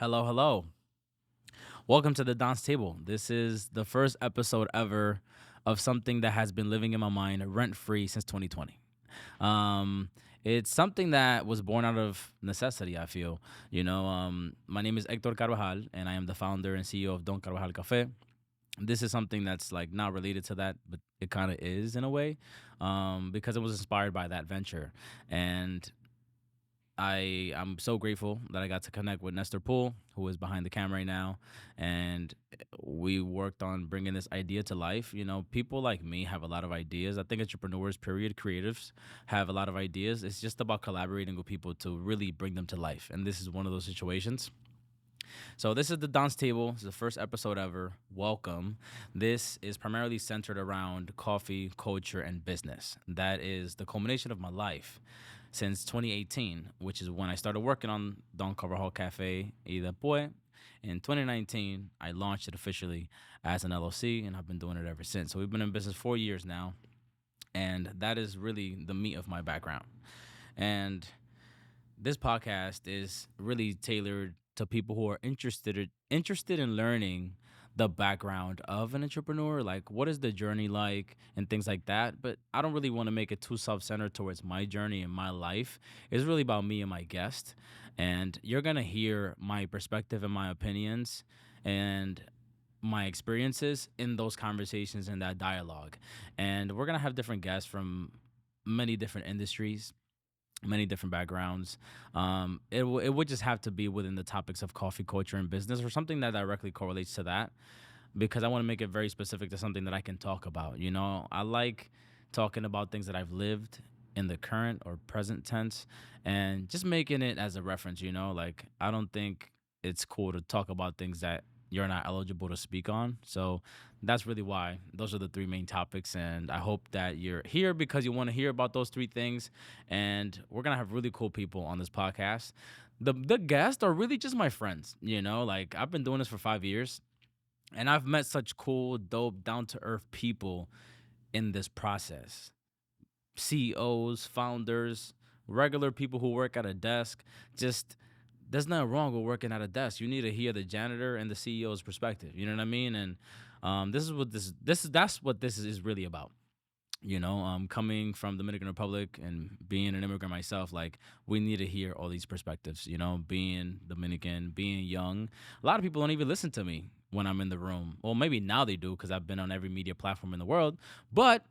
Hello, hello. Welcome to the Don's Table. This is the first episode ever of something that has been living in my mind rent free since 2020. Um, it's something that was born out of necessity, I feel. My name is Hector Carvajal, and I am the founder and CEO of Don Carvajal Café. This is something that's like not related to that, but it kind of is in a way, because it was inspired by that venture. And I'm so grateful that I got to connect with Nestor Poole, who is behind the camera right now, and we worked on bringing this idea to life. People like me have a lot of ideas. I think entrepreneurs, period, creatives have a lot of ideas. It's just about collaborating with people to really bring them to life, and this is one of those situations. So this is the Don's Table. This is the first episode ever. Welcome. This is primarily centered around coffee, culture, and business. That is the culmination of my life since 2018, which is when I started working on Don Carvajal Café y después. In 2019, I launched it officially as an LLC, and I've been doing it ever since. So we've been in business 4 years now, and that is really the meat of my background. And this podcast is really tailored to people who are interested in learning the background of an entrepreneur, like what is the journey like and things like that. But I don't really want to make it too self-centered towards my journey and my life. It's really about me and my guest, and you're gonna hear my perspective and my opinions and my experiences in those conversations and that dialogue. And we're gonna have different guests from many different industries, many different backgrounds. It would just have to be within the topics of coffee culture and business, or something that directly correlates to that, because I want to make it very specific to something that I can talk about. I like talking about things that I've lived in the current or present tense, and just making it as a reference. Like, I don't think it's cool to talk about things that you're not eligible to speak on. So that's really why those are the three main topics. And I hope that you're here because you want to hear about those three things. And we're going to have really cool people on this podcast. The guests are really just my friends. Like, I've been doing this for 5 years, and I've met such cool, dope, down to earth people in this process. CEOs, founders, regular people who work at a desk. Just, there's nothing wrong with working at a desk. You need to hear the janitor and the CEO's perspective. You know what I mean? And this is what that's what this is really about. Coming from Dominican Republic and being an immigrant myself, like, we need to hear all these perspectives. Being Dominican, being young, a lot of people don't even listen to me when I'm in the room. Well, maybe now they do because I've been on every media platform in the world. But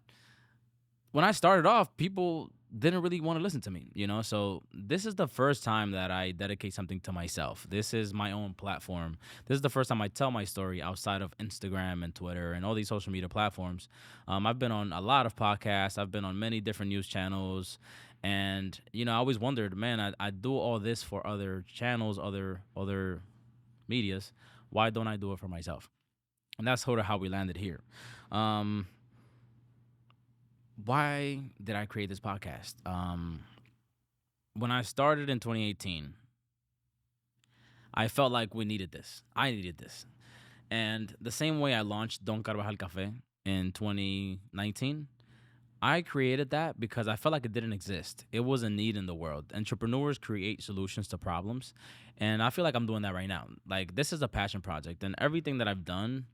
when I started off, people didn't really want to listen to me. So this is the first time that I dedicate something to myself. This is my own platform. This is the first time I tell my story outside of Instagram and Twitter and all these social media platforms. I've been on a lot of podcasts. I've been on many different news channels. And, I always wondered, man, I do all this for other channels, other medias. Why don't I do it for myself? And that's sort of how we landed here. Why did I create this podcast? When I started in 2018, I felt like we needed this. I needed this. And the same way I launched Don Carvajal Café in 2019, I created that because I felt like it didn't exist. It was a need in the world. Entrepreneurs create solutions to problems. And I feel like I'm doing that right now. Like, this is a passion project. And everything that I've done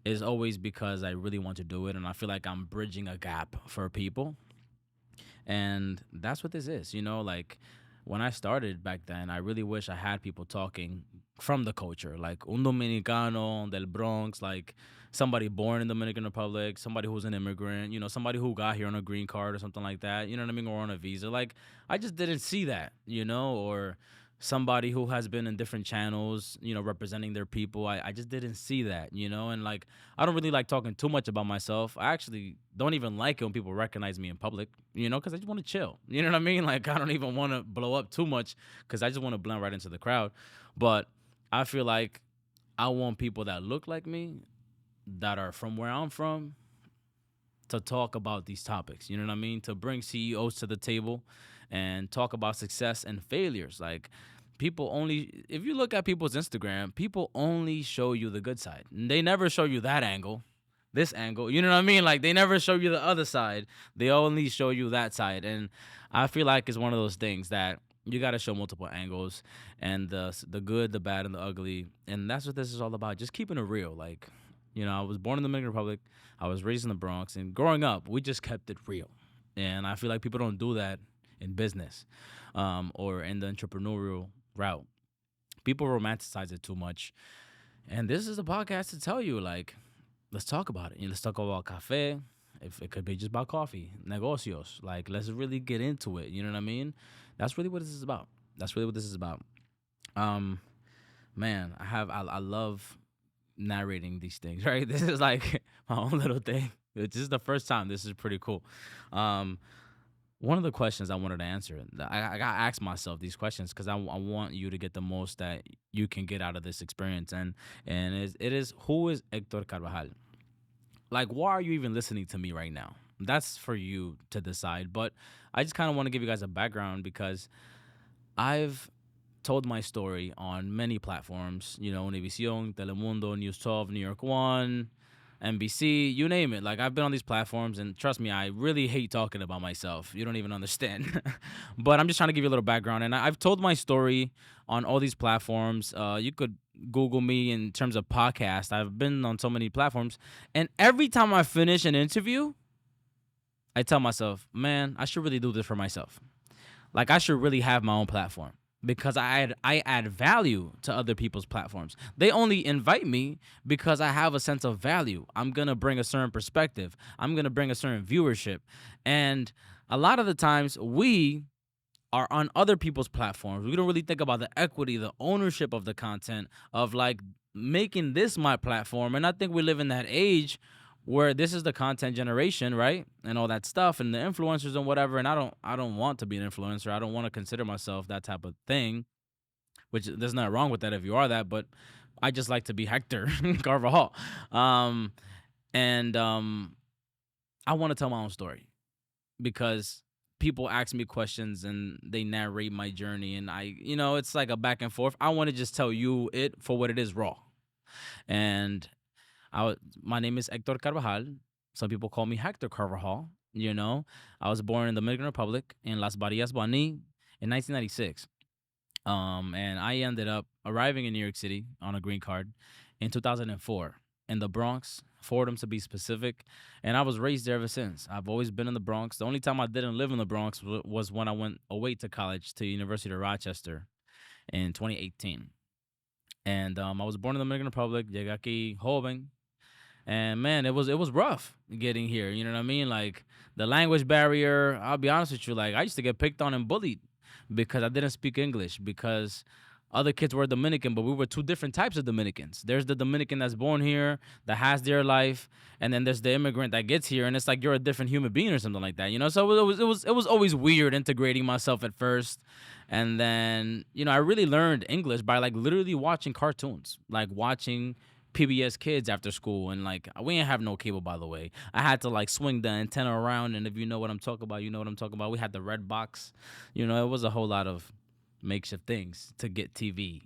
is always because I really want to do it, and I feel like I'm bridging a gap for people. And that's what this is. Like, when I started back then, I really wish I had people talking from the culture, like un Dominicano del Bronx, like somebody born in Dominican Republic, somebody who's an immigrant, somebody who got here on a green card or something like that, you know what I mean, or on a visa. Like, I just didn't see that, or somebody who has been in different channels, representing their people. I just didn't see that, and like, I don't really like talking too much about myself. I actually don't even like it when people recognize me in public, because I just want to chill. You know what I mean? Like, I don't even want to blow up too much because I just want to blend right into the crowd. But I feel like I want people that look like me, that are from where I'm from, to talk about these topics. You know what I mean? To bring CEOs to the table and talk about success and failures. Like, people only, if you look at people's Instagram, people only show you the good side. They never show you that angle, this angle. You know what I mean? Like, they never show you the other side. They only show you that side. And I feel like it's one of those things that You got to show multiple angles, and the good, the bad, and the ugly, and that's what this is all about. Just keeping it real. Like, I was born in the Dominican Republic. I was raised in the Bronx, and growing up, we just kept it real. And I feel like people don't do that in business, or in the entrepreneurial route. People romanticize it too much, and this is a podcast to tell you, like, let's talk about it. Let's talk about cafe. If it could be just about coffee, negocios. Like, let's really get into it. You know what I mean? That's really what this is about. That's really what this is about. Um, Man, I love narrating these things. Right? This is like my own little thing. This is the first time. This is pretty cool. Um, One of the questions I wanted to answer, I got to ask myself these questions because I want you to get the most that you can get out of this experience. And it is who is Hector Carvajal? Like, why are you even listening to me right now? That's for you to decide. But I just kind of want to give you guys a background because I've told my story on many platforms, Univision, Telemundo, News 12, New York One, NBC, you name it. Like, I've been on these platforms, and trust me, I really hate talking about myself. You don't even understand. But I'm just trying to give you a little background. And I've told my story on all these platforms. You could Google me in terms of podcast. I've been on so many platforms. And every time I finish an interview, I tell myself, man, I should really do this for myself. Like, I should really have my own platform because I add value to other people's platforms. They only invite me because I have a sense of value. I'm going to bring a certain perspective. I'm going to bring a certain viewership. And a lot of the times we are on other people's platforms. We don't really think about the equity, the ownership of the content, of like making this my platform. And I think we live in that age where this is the content generation, right? And all that stuff and the influencers and whatever. And I don't want to be an influencer. I don't want to consider myself that type of thing, which there's nothing wrong with that if you are that, but I just like to be Hector Carvajal. Um and I want to tell my own story because people ask me questions and they narrate my journey, and it's like a back and forth. I want to just tell you it for what it is, raw. And my name is Hector Carvajal. Some people call me Hector Carvajal. I was born in the Dominican Republic in Las Barrias, Bani, in 1996. And I ended up arriving in New York City on a green card in 2004 in the Bronx, Fordham to be specific. And I was raised there ever since. I've always been in the Bronx. The only time I didn't live in the Bronx was when I went away to college to University of Rochester in 2018. And I was born in the Dominican Republic. Llegué aquí joven. And man, it was rough getting here. You know what I mean? Like, the language barrier. I'll be honest with you. Like, I used to get picked on and bullied because I didn't speak English, because other kids were Dominican, but we were two different types of Dominicans. There's the Dominican that's born here, that has their life, and then there's the immigrant that gets here, and it's like you're a different human being or something like that. So it was always weird integrating myself at first, and then I really learned English by like literally watching cartoons, like watching PBS Kids after school. And like, we didn't have no cable, by the way. I had to like swing the antenna around, and if you know what I'm talking about, you know what I'm talking about. We had the red box. It was a whole lot of makeshift things to get TV,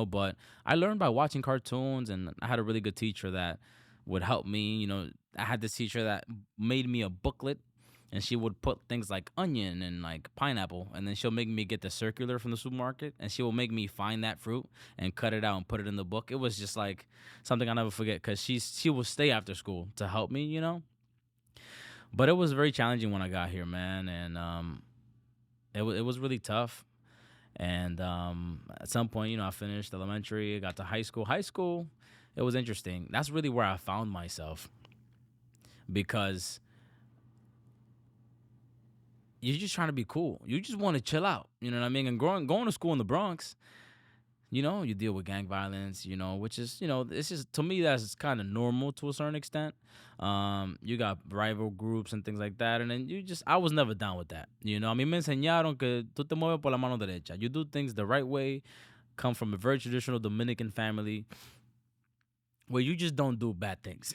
but I learned by watching cartoons, and I had a really good teacher that would help me. I had this teacher that made me a booklet, and she would put things like onion and like pineapple, and then she'll make me get the circular from the supermarket, and she will make me find that fruit and cut it out and put it in the book. It was just like something I'll never forget, because she will stay after school to help me. But it was very challenging when I got here, man, and it was really tough. And at some point, I finished elementary, got to high school. High school, it was interesting. That's really where I found myself, because you're just trying to be cool. You just want to chill out. You know what I mean? And going to school in the Bronx, you deal with gang violence, which is, it's just, to me, that's kind of normal to a certain extent. You got rival groups and things like that. And then I was never down with that. A mí me enseñaron que tú te mueves por la mano derecha. You do things the right way, come from a very traditional Dominican family, where you just don't do bad things.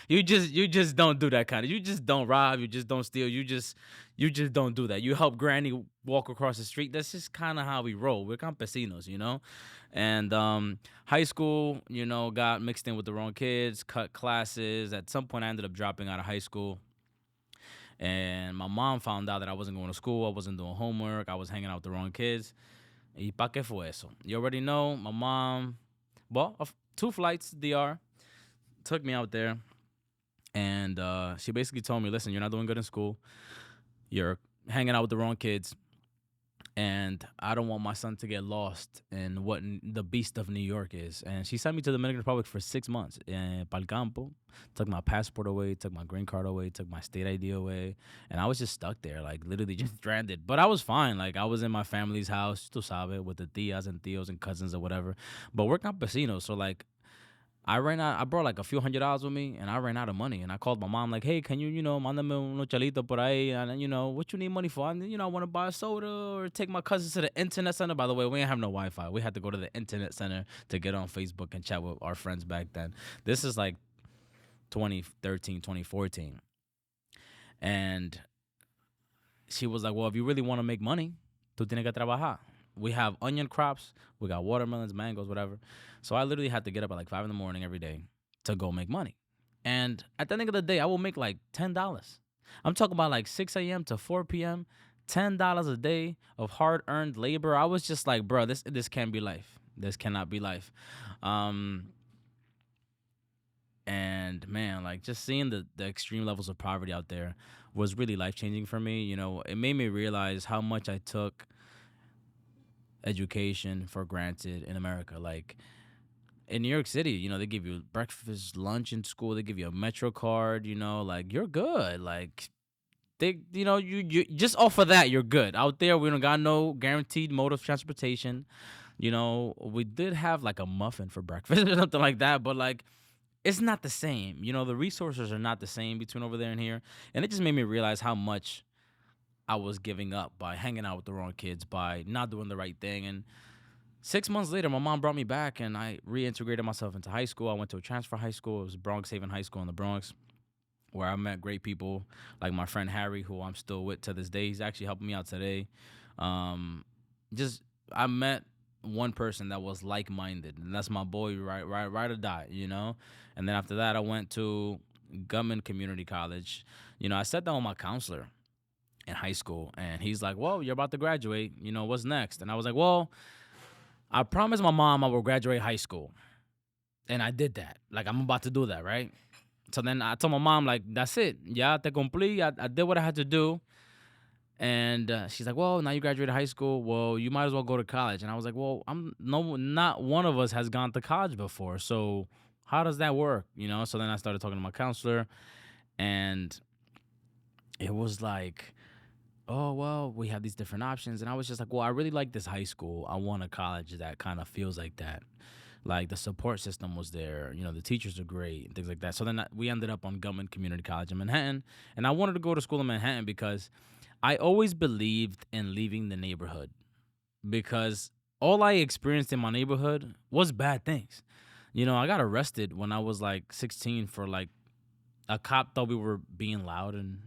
you just don't do that kind of. You just don't rob. You just don't steal. You just don't do that. You help granny walk across the street. That's just kind of how we roll. We're campesinos. And high school, got mixed in with the wrong kids, cut classes. At some point, I ended up dropping out of high school. And my mom found out that I wasn't going to school, I wasn't doing homework, I was hanging out with the wrong kids. ¿Y pa' qué fue eso? You already know my mom, well, 2 flights DR, took me out there. And she basically told me, listen, you're not doing good in school. You're hanging out with the wrong kids. And I don't want my son to get lost in what the beast of New York is. And she sent me to the Dominican Republic for 6 months. Pal campo, took my passport away, took my green card away, took my state ID away. And I was just stuck there, like literally just stranded. But I was fine. Like I was in my family's house, tu sabe, with the tias and tios and cousins or whatever. But we're campesinos, so like I ran out. I brought like a few $100s with me, and I ran out of money. And I called my mom, like, "Hey, can you, mándame unos chalitos por ahí? And what you need money for? I want to buy a soda or take my cousins to the internet center. By the way, we didn't have no Wi-Fi. We had to go to the internet center to get on Facebook and chat with our friends back then. This is like 2013, 2014, and she was like, "Well, if you really want to make money, tú tienes que trabajar. We have onion crops, we got watermelons, mangoes, whatever." So I literally had to get up at like 5 in the morning every day to go make money. And at the end of the day, I will make like $10. I'm talking about like 6 a.m. to 4 p.m., $10 a day of hard earned labor. I was just like, bro, this can't be life. This cannot be life. Um, and man, like just seeing the extreme levels of poverty out there was really life changing for me. It made me realize how much I took education for granted in America. Like in New York City, they give you breakfast, lunch in school. They give you a Metro card. Like you're good. Like you just off of that, you're good. Out there, we don't got no guaranteed mode of transportation. We did have like a muffin for breakfast or something like that, but like it's not the same. The resources are not the same between over there and here, and it just made me realize how much I was giving up by hanging out with the wrong kids, by not doing the right thing. And 6 months later, my mom brought me back and I reintegrated myself into high school. I went to a transfer high school. It was Bronx Haven High School in the Bronx, where I met great people like my friend Harry, who I'm still with to this day. He's actually helping me out today. Um, just I met one person that was like-minded, and that's my boy, right or die. And then after that, I went to Gumman Community College. I sat down with my counselor in high school, and he's like, well, you're about to graduate, what's next? And I was like, well, I promised my mom I would graduate high school, and I did that. Like, I'm about to do that, right? So then I told my mom, like, that's it. Ya te cumplí. I did what I had to do. And she's like, well, now you graduated high school. Well, you might as well go to college. And I was like, well, not one of us has gone to college before. So how does that work? So then I started talking to my counselor, and it was like, oh, well, we have these different options. And I was just like, well, I really like this high school. I want a college that kind of feels like that. Like the support system was there. The teachers are great and things like that. So then we ended up on Gumman Community College in Manhattan. And I wanted to go to school in Manhattan because I always believed in leaving the neighborhood, because all I experienced in my neighborhood was bad things. I got arrested when I was like 16 for like a cop thought we were being loud and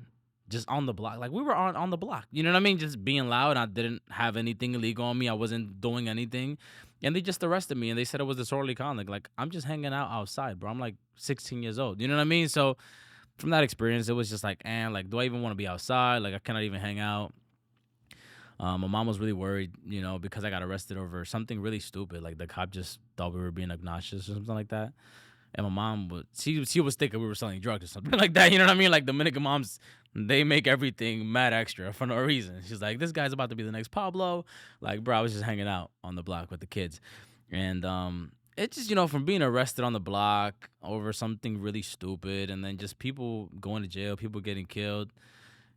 just on the block. Like we were on the block. You know what I mean? Just being loud. I didn't have anything illegal on me. I wasn't doing anything. And they just arrested me and they said it was disorderly conduct. Like I'm just hanging out outside, bro. I'm like 16 years old. You know what I mean? So from that experience, it was just like, like, do I even want to be outside? Like I cannot even hang out. My mom was really worried, because I got arrested over something really stupid. Like the cop just thought we were being obnoxious or something like that. And my mom she was thinking we were selling drugs or something like that. You know what I mean? Like Dominican moms, they make everything mad extra for no reason. She's like, this guy's about to be the next Pablo. Like, bro, I was just hanging out on the block with the kids. And it just, from being arrested on the block over something really stupid and then just people going to jail, people getting killed.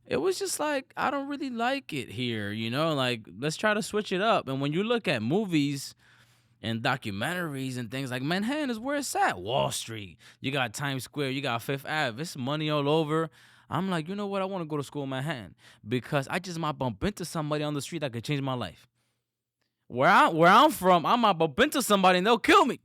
It was just like, I don't really like it here, like let's try to switch it up. And when you look at movies and documentaries and things, like Manhattan is where it's at. Wall Street, you got Times Square, you got Fifth Ave, it's money all over. I'm like, you know what? I want to go to school in Manhattan because I just might bump into somebody on the street that could change my life. Where I'm from, I might bump into somebody and they'll kill me.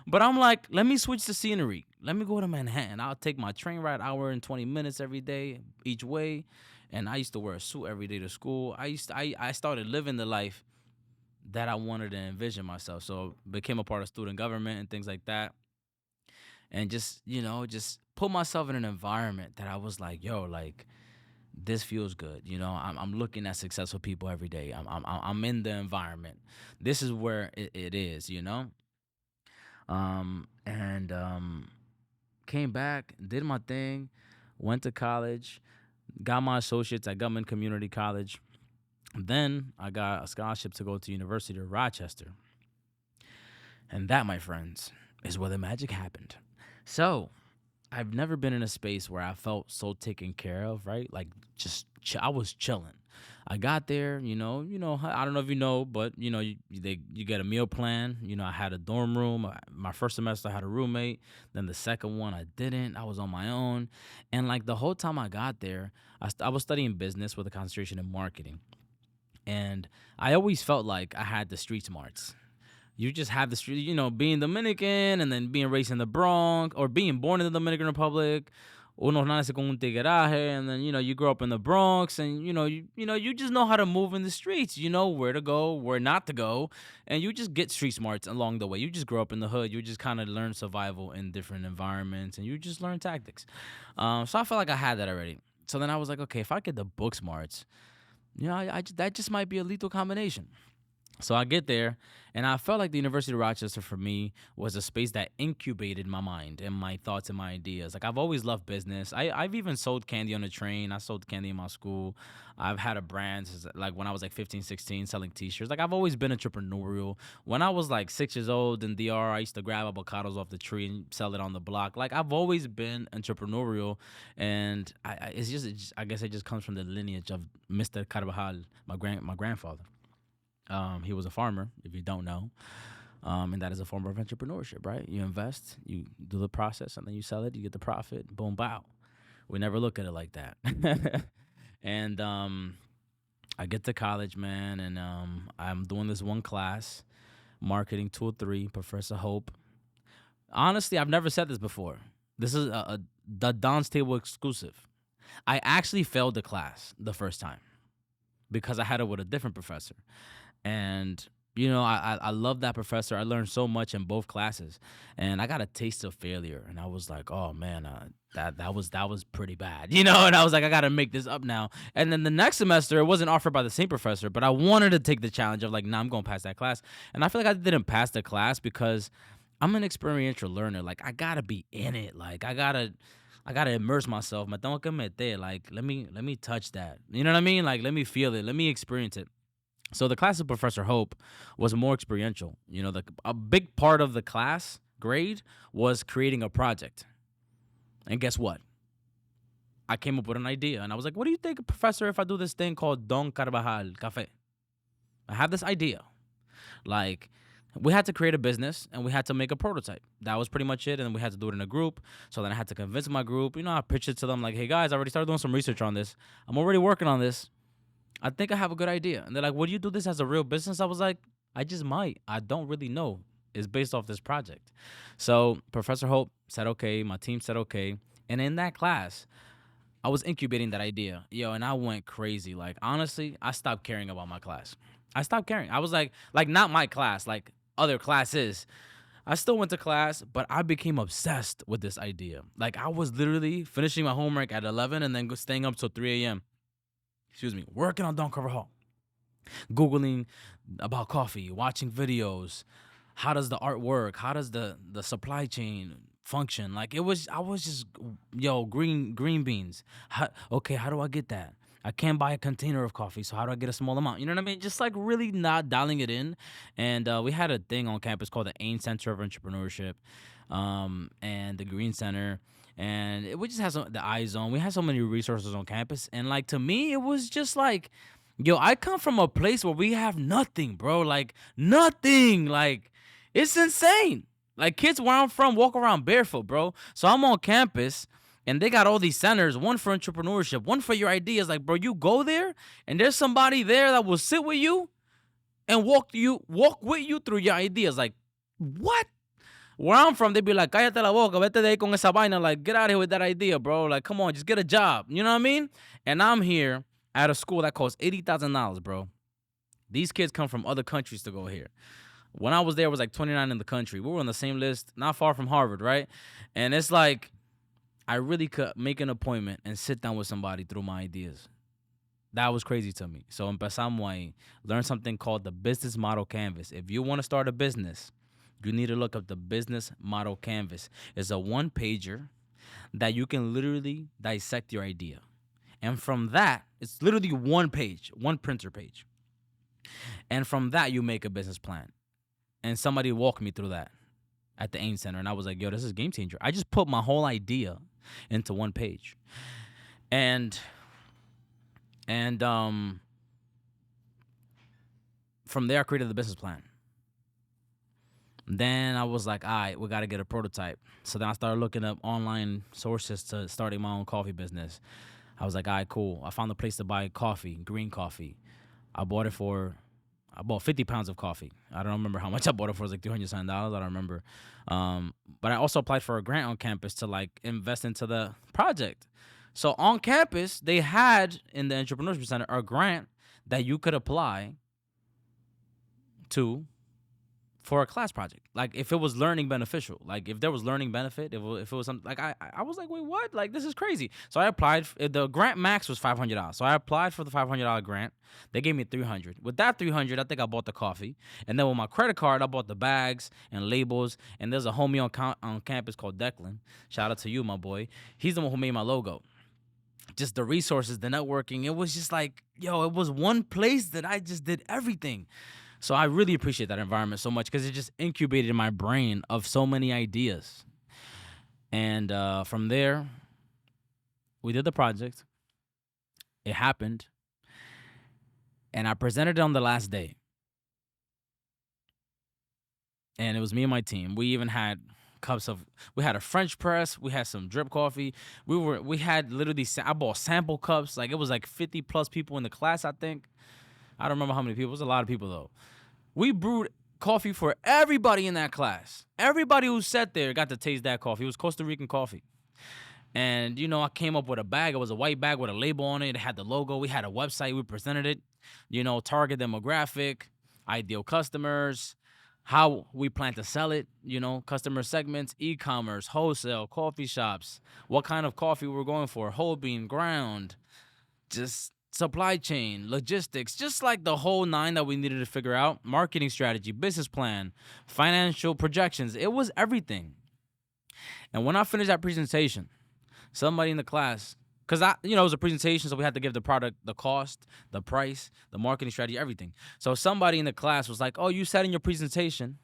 But I'm like, let me switch the scenery. Let me go to Manhattan. I'll take my train ride, hour and 20 minutes every day, each way. And I used to wear a suit every day to school. I started living the life that I wanted to envision myself. So became a part of student government and things like that. and just, just put myself in an environment that I was like, yo, like this feels good. I'm looking at successful people every day. I'm in the environment. This is where it is. And came back, did my thing, went to college, got my associates at Government Community College. Then I got a scholarship to go to University of Rochester. And that, my friends, is where the magic happened. So I've never been in a space where I felt so taken care of, right? Like just I was chilling. I got there, I don't know if you know, but you get a meal plan. I had a dorm room. My first semester I had a roommate. Then the second one I didn't. I was on my own, and like the whole time I got there, I was studying business with a concentration in marketing, and I always felt like I had the street smarts. You just have the street, being Dominican and then being raised in the Bronx or being born in the Dominican Republic. Uno nace con un tigueraje, and then you grow up in the Bronx, and you just know how to move in the streets. You know where to go, where not to go, and you just get street smarts along the way. You just grow up in the hood. You just kind of learn survival in different environments, and you just learn tactics. So I felt like I had that already. So then I was like, okay, if I get the book smarts, that just might be a lethal combination. So I get there, and I felt like the University of Rochester for me was a space that incubated my mind and my thoughts and my ideas. Like I've always loved business. I've even sold candy on the train. I sold candy in my school. I've had a brand like when I was like 15, 16, selling T-shirts. Like I've always been entrepreneurial. When I was like 6 years old in DR, I used to grab avocados off the tree and sell it on the block. Like I've always been entrepreneurial, and I guess it just comes from the lineage of Mr. Carvajal, my grandfather. He was a farmer, if you don't know. And that is a form of entrepreneurship, right? You invest, you do the process, and then you sell it, you get the profit, boom, bow. We never look at it like that. And I get to college, man, and I'm doing this one class, Marketing 203, Professor Hope. Honestly, I've never said this before. This is the Don's Table exclusive. I actually failed the class the first time because I had it with a different professor. And I love that professor. I learned so much in both classes, and I got a taste of failure. And I was like, oh man, that was pretty bad, And I was like, I got to make this up now. And then the next semester, it wasn't offered by the same professor, but I wanted to take the challenge of like, nah, I'm going to pass that class. And I feel like I didn't pass the class because I'm an experiential learner. Like I gotta be in it. Like I gotta immerse myself. Me tengo que meter. Like let me touch that. You know what I mean? Like let me feel it. Let me experience it. So the class of Professor Hope was more experiential. A big part of the class grade was creating a project. And guess what? I came up with an idea, and I was like, what do you think, Professor, if I do this thing called Don Carvajal Café? I have this idea. Like, we had to create a business, and we had to make a prototype. That was pretty much it, and we had to do it in a group. So then I had to convince my group. I pitched it to them like, hey, guys, I already started doing some research on this. I'm already working on this. I think I have a good idea. And they're like, would you do this as a real business? I was like, I just might. I don't really know. It's based off this project. So Professor Hope said, okay. My team said, okay. And in that class, I was incubating that idea. And I went crazy. Like, honestly, I stopped caring about my class. I stopped caring. I was like not my class, like other classes. I still went to class, but I became obsessed with this idea. Like, I was literally finishing my homework at 11 and then staying up till 3 a.m. Working on Don Carvajal, Googling about coffee, watching videos. How does the art work? How does the supply chain function? Like I was just, green beans. How do I get that? I can't buy a container of coffee, so how do I get a small amount? You know what I mean? Just like really not dialing it in. And we had a thing on campus called the AIM Center of Entrepreneurship, and the Green Center. And we just had the iZone. We had so many resources on campus. And like, to me, it was just like, I come from a place where we have nothing, bro. Like nothing. Like it's insane. Like kids where I'm from walk around barefoot, bro. So I'm on campus and they got all these centers, one for entrepreneurship, one for your ideas. Like, bro, you go there and there's somebody there that will sit with you and walk with you through your ideas. Like, what? Where I'm from, they be like, cállate la boca, vete de ahí con esa vaina. Like, get out of here with that idea, bro. Like, come on, just get a job. You know what I mean? And I'm here at a school that costs $80,000, bro. These kids come from other countries to go here. When I was there, it was like 29 in the country. We were on the same list, not far from Harvard, right? And it's like I really could make an appointment and sit down with somebody through my ideas. That was crazy to me. So empezamos ahí. Learn something called the business model canvas. If you want to start a business, you need to look up the business model canvas. It's a one pager that you can literally dissect your idea. And from that, it's literally one page, one printer page. And from that, you make a business plan. And somebody walked me through that at the AIM Center. And I was like, yo, this is game changer. I just put my whole idea into one page. And from there, I created the business plan. Then I was like, all right, we got to get a prototype. So then I started looking up online sources to starting my own coffee business. I was like, all right, cool. I found a place to buy coffee, green coffee. I bought 50 pounds of coffee. I don't remember how much I bought it for. It was like $300. I don't remember. But I also applied for a grant on campus to like invest into the project. So on campus, they had in the Entrepreneurship Center a grant that you could apply to for a class project. Like if it was learning beneficial, like if there was learning benefit, if it was something like I was like, wait, what? Like this is crazy. So I applied. The grant max was $500. So I applied for the $500 grant. They gave me $300. With that $300, I think I bought the coffee. And then with my credit card, I bought the bags and labels. And there's a homie on campus called Declan. Shout out to you, my boy. He's the one who made my logo. Just the resources, the networking. It was just like, yo, it was one place that I just did everything. So I really appreciate that environment so much because it just incubated in my brain of so many ideas. And from there, we did the project. It happened. And I presented it on the last day. And it was me and my team. We even had we had a French press. We had some drip coffee. We had literally, I bought sample cups. Like it was like 50 plus people in the class, I think. I don't remember how many people. It was a lot of people though. We brewed coffee for everybody in that class. Everybody who sat there got to taste that coffee. It was Costa Rican coffee. And, I came up with a bag. It was a white bag with a label on it. It had the logo. We had a website. We presented it. Target demographic, ideal customers, how we plan to sell it, customer segments, e-commerce, wholesale, coffee shops, what kind of coffee we're going for, whole bean, ground, just supply chain, logistics, just like the whole nine that we needed to figure out, marketing strategy, business plan, financial projections. It was everything. And when I finished that presentation, somebody in the class, because it was a presentation, so we had to give the product, the cost, the price, the marketing strategy, everything. So somebody in the class was like, oh, you said in your presentation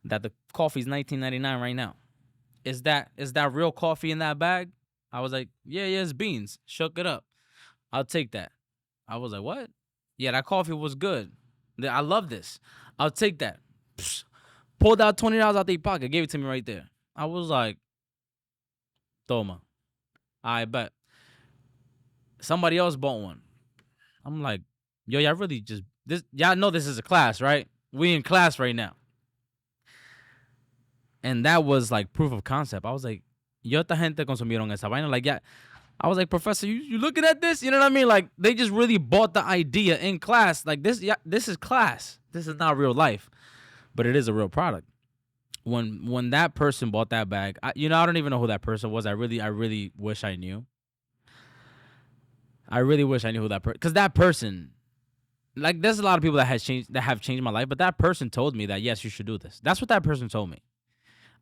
that the coffee is $19.99 right now. Is that real coffee in that bag? I was like, yeah, it's beans. Shook it up. I'll take that. I was like, what? Yeah, that coffee was good. I love this. I'll take that. Psh, pulled out $20 out their pocket, gave it to me right there. I was like, toma. I bet. Somebody else bought one. I'm like, yo, y'all really just, y'all know this is a class, right? We in class right now. And that was like proof of concept. I was like, yo, esta gente consumieron esa vaina. Like, yeah. I was like, Professor, you looking at this? You know what I mean? Like, they just really bought the idea in class. Like, this is class. This is not real life. But it is a real product. When that person bought that bag, I don't even know who that person was. I really wish I knew. I really wish I knew who that person, because that person, like, there's a lot of people that have changed my life, but that person told me that, yes, you should do this. That's what that person told me.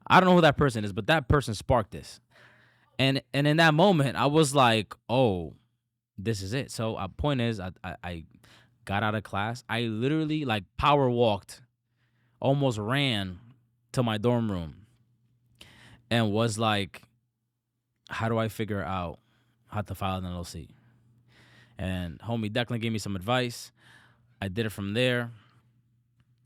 I don't know who that person is, but that person sparked this. And in that moment, I was like, oh, this is it. So point is, I got out of class. I literally, like, power walked, almost ran to my dorm room and was like, how do I figure out how to file an LLC? And homie Declan gave me some advice. I did it from there.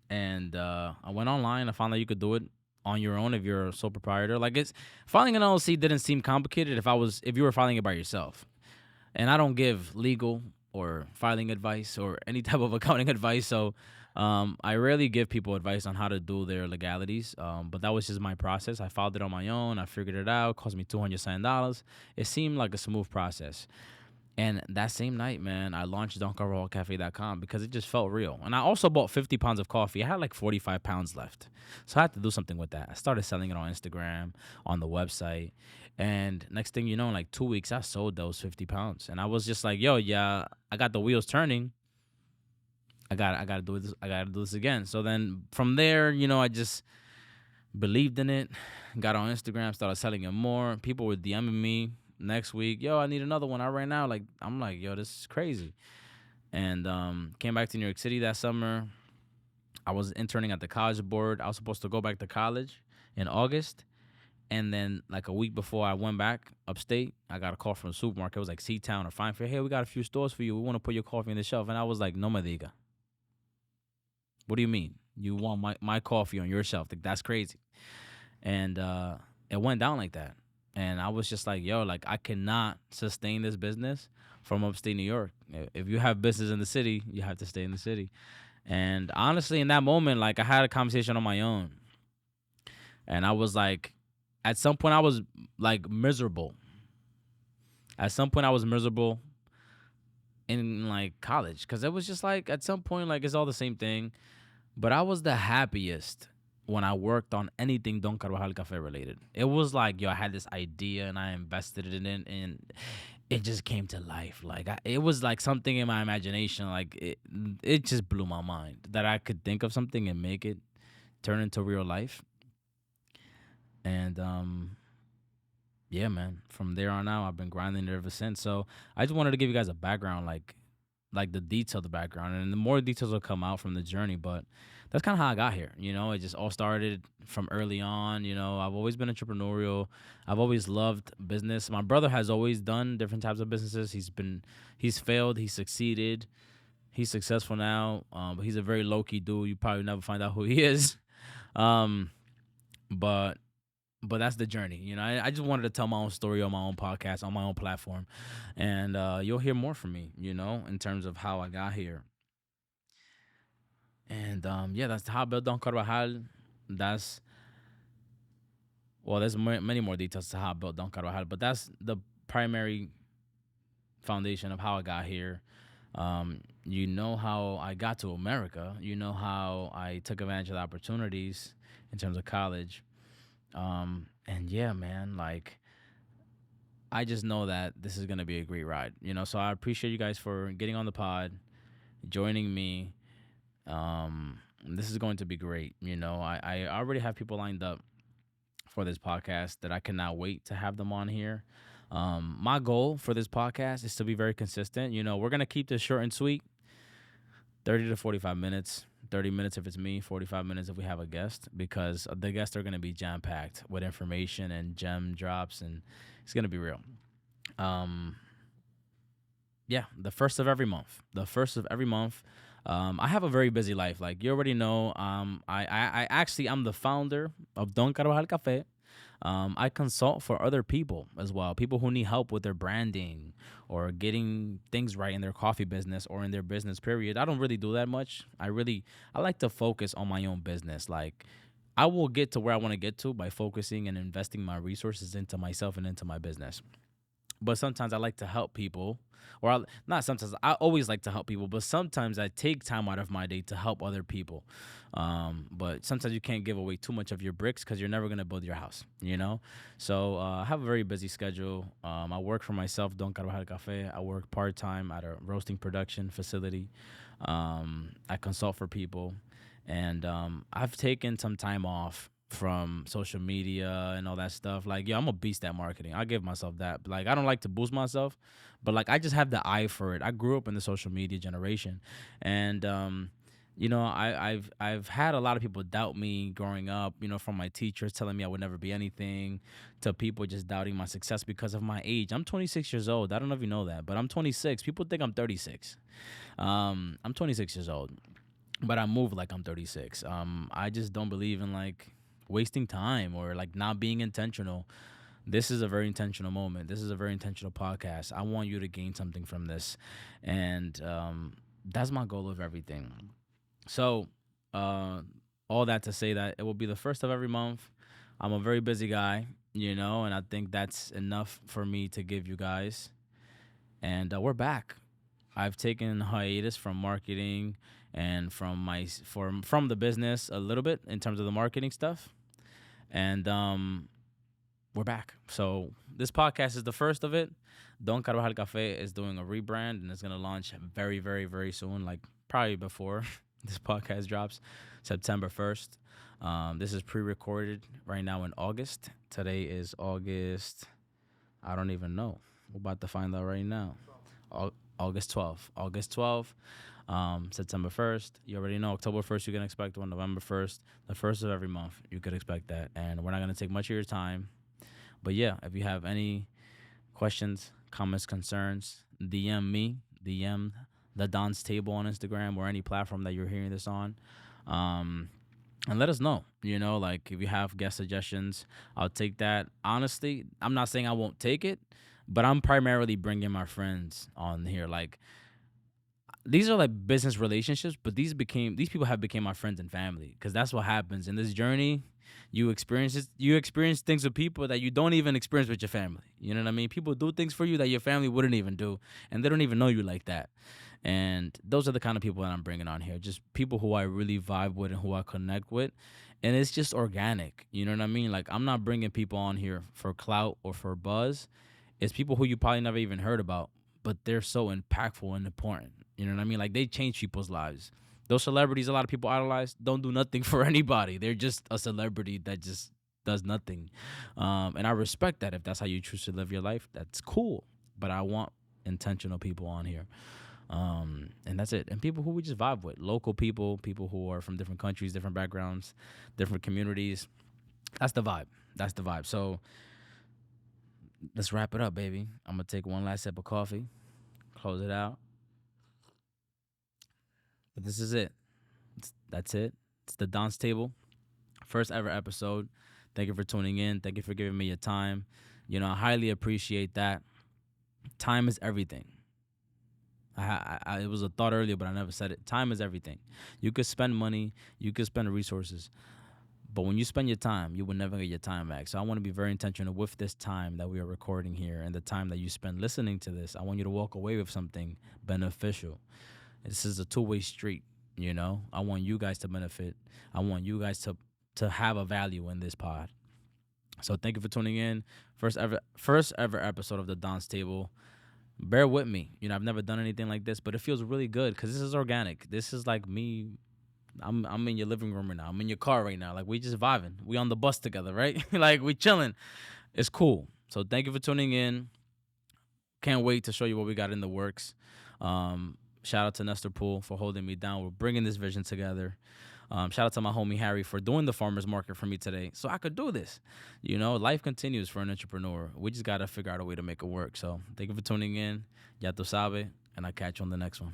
And I went online. I found out you could do it on your own if you're a sole proprietor. Like, filing an LLC didn't seem complicated if you were filing it by yourself. And I don't give legal or filing advice or any type of accounting advice. So I rarely give people advice on how to do their legalities. But that was just my process. I filed it on my own. I figured it out. It cost me $207. It seemed like a smooth process. And that same night, man, I launched DonCarvajalCafe.com because it just felt real. And I also bought 50 pounds of coffee. I had like 45 pounds left. So I had to do something with that. I started selling it on Instagram, on the website. And next thing you know, in like 2 weeks, I sold those 50 pounds. And I was just like, yo, yeah, I got the wheels turning. I gotta do this. I gotta do this again. So then from there, I just believed in it, got on Instagram, started selling it more. People were DMing me next week, yo, I need another one. I ran out. Like, I'm like, yo, this is crazy. And came back to New York City that summer. I was interning at the College Board. I was supposed to go back to college in August. And then, like a week before I went back upstate, I got a call from the supermarket. It was like C-Town or Fine Fair. Hey, we got a few stores for you. We want to put your coffee on the shelf. And I was like, no me diga. What do you mean? You want my coffee on your shelf? Like, that's crazy. And it went down like that. And I was just like, yo, like, I cannot sustain this business from upstate New York. If you have business in the city, you have to stay in the city. And honestly, in that moment, like, I had a conversation on my own. And I was like, at some point, I was like miserable. At some point, I was miserable in like college because it was just like, at some point, like, it's all the same thing. But I was the happiest when I worked on anything Don Carvajal Café related. It was like, yo, I had this idea and I invested in it, and it just came to life. Like, it was like something in my imagination. Like, it just blew my mind that I could think of something and make it turn into real life. And yeah, man, from there on out, I've been grinding it ever since. So I just wanted to give you guys a background, like the detailed background, and the more details will come out from the journey. But that's kind of how I got here. It just all started from early on. I've always been entrepreneurial. I've always loved business. My brother has always done different types of businesses. He's failed, he's succeeded, he's successful now. But he's a very low key dude. You probably never find out who he is. Um, but that's the journey. I just wanted to tell my own story on my own podcast, on my own platform, and you'll hear more from me. In terms of how I got here. And yeah, that's how I built Don Carvajal. That's there's many more details to how I built Don Carvajal, but that's the primary foundation of how I got here. How I got to America. How I took advantage of the opportunities in terms of college. And yeah, man, like, I just know that this is gonna be a great ride. So I appreciate you guys for getting on the pod, joining me. This is going to be great. I already have people lined up for this podcast that I cannot wait to have them on here. My goal for this podcast is to be very consistent. We're gonna keep this short and sweet, 30 to 45 minutes. 30 minutes if it's me, 45 minutes if we have a guest, because the guests are going to be jam packed with information and gem drops, and it's going to be real. Yeah, the first of every month. I have a very busy life. Like, you already know. I actually, I'm the founder of Don Carvajal Café. I consult for other people as well, people who need help with their branding or getting things right in their coffee business or in their business period. I don't really do that much. I like to focus on my own business. Like, I will get to where I want to get to by focusing and investing my resources into myself and into my business. But sometimes I like to help people, not sometimes. I always like to help people, but sometimes I take time out of my day to help other people. But sometimes you can't give away too much of your bricks because you're never gonna build your house. So I have a very busy schedule. I work for myself, Don Carvajal Café. I work part time at a roasting production facility. I consult for people, and I've taken some time off from social media and all that stuff. Like, I'm a beast at marketing. I give myself that. Like, I don't like to boost myself, but like, I just have the eye for it. I grew up in the social media generation, and I've had a lot of people doubt me growing up. From my teachers telling me I would never be anything, to people just doubting my success because of my age. I'm 26 years old. I don't know if you know that, but I'm 26. People think I'm 36. I'm 26 years old, but I move like I'm 36. I just don't believe in like wasting time or like not being intentional. This is a very intentional moment. This is a very intentional podcast. I want you to gain something from this, and that's my goal of everything. So all that to say that it will be the first of every month. I'm a very busy guy, and I think that's enough for me to give you guys. and we're back. I've taken hiatus from marketing and from the business a little bit in terms of the marketing stuff, and we're back. So this podcast is the first of it. Don Carvajal Café is doing a rebrand and it's gonna launch very, very, very soon, like probably before this podcast drops, September 1st. This is pre-recorded right now in August. Today is August. I don't even know. We're about to find out right now. August 12th. August 12th. September 1st. You already know. October 1st, you can expect one. November 1st. The first of every month, you could expect that. And we're not going to take much of your time. But yeah, if you have any questions, comments, concerns, DM me. DM the Don's Table on Instagram or any platform that you're hearing this on. And let us know, like if you have guest suggestions, I'll take that. Honestly, I'm not saying I won't take it, but I'm primarily bringing my friends on here. Like, these are like business relationships, but these people have become my friends and family, because that's what happens in this journey. You experience things with people that you don't even experience with your family. You know what I mean? People do things for you that your family wouldn't even do, and they don't even know you like that. And those are the kind of people that I'm bringing on here. Just people who I really vibe with and who I connect with. And it's just organic. You know what I mean? Like, I'm not bringing people on here for clout or for buzz. It's people who you probably never even heard about, but they're so impactful and important. You know what I mean? Like, they change people's lives. Those celebrities a lot of people idolize don't do nothing for anybody. They're just a celebrity that just does nothing. And I respect that. If that's how you choose to live your life, that's cool. But I want intentional people on here. And that's it. And people who we just vibe with. Local people who are from different countries, different backgrounds, different communities. That's the vibe. So let's wrap it up, baby. I'm going to take one last sip of coffee, close it out. But this is it. That's it. It's the Don's Table. First ever episode. Thank you for tuning in. Thank you for giving me your time. I highly appreciate that. Time is everything. It was a thought earlier, but I never said it. Time is everything. You could spend money, you could spend resources, but when you spend your time, you will never get your time back. So I want to be very intentional with this time that we are recording here and the time that you spend listening to this. I want you to walk away with something beneficial. This is a two-way street, I want you guys to benefit. I want you guys to have a value in this pod. So thank you for tuning in. First ever episode of the Don's Table. Bear with me. I've never done anything like this, but it feels really good because this is organic. This is like me. I'm in your living room right now. I'm in your car right now. Like, we just vibing. We on the bus together, right? Like, we chilling. It's cool. So thank you for tuning in. Can't wait to show you what we got in the works. Shout out to Nestor Poole for holding me down. We're bringing this vision together. Shout out to my homie Harry for doing the farmer's market for me today so I could do this. Life continues for an entrepreneur. We just got to figure out a way to make it work. So thank you for tuning in. Ya tu sabe. And I'll catch you on the next one.